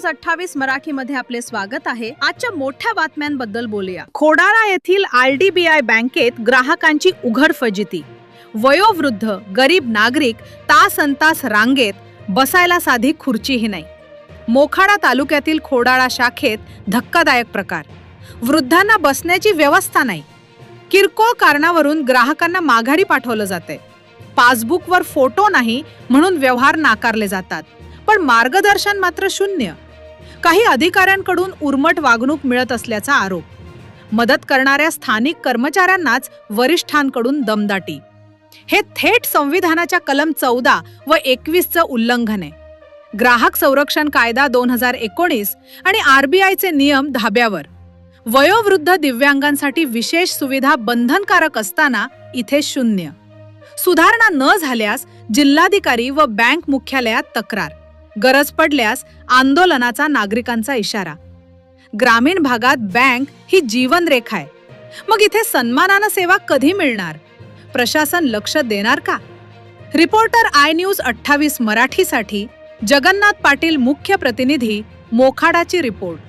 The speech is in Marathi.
न्यूज 28 मराठीमध्ये आपले स्वागत आहे। आजच्या मोठ्या बातम्यांबद्दल बोलूया। खोडाळा येथील RDBI बँकेत ग्राहकांची उघड फजिती। वयोवृद्ध गरीब नागरिक तासंतास रांगेत बसायला साधी खुर्चीही नाही। मोखाडा तालुक्यातील खोडाळा शाखेत धक्कादायक प्रकार। वृद्धांना बसण्याची व्यवस्था नाही। किरकोळ कारणावरून ग्राहकांना माघारी पाठवलं जाते। पासबुकवर फोटो नाही म्हणून व्यवहार नाकारले जातात, पण मार्गदर्शन मात्र शून्य। काही अधिकाऱ्यांकडून उर्मट वागणूक मिळत असल्याचा आरोप। मदत करणाऱ्या स्थानिक कर्मचाऱ्यांनाच वरिष्ठांकडून दमदाटी। हे थेट संविधानाच्या कलम 14 व 21 चं उल्लंघन आहे। ग्राहक संरक्षण कायदा 2019 आणि RBIचे नियम धाब्यावर। वयोवृद्ध दिव्यांगांसाठी विशेष सुविधा बंधनकारक असताना इथे शून्य। सुधारणा न झाल्यास जिल्हाधिकारी व बँक मुख्यालयात तक्रार। गरज पडल्यास आंदोलनाचा नागरिकांचा इशारा। ग्रामीण भागात बँक ही जीवनरेखा आहे, मग इथे सन्मानानं सेवा कधी मिळणार? प्रशासन लक्ष देणार का? रिपोर्टर iNews 28 मराठीसाठी जगन्नाथ पाटील, मुख्य प्रतिनिधी, मोखाडाची रिपोर्ट।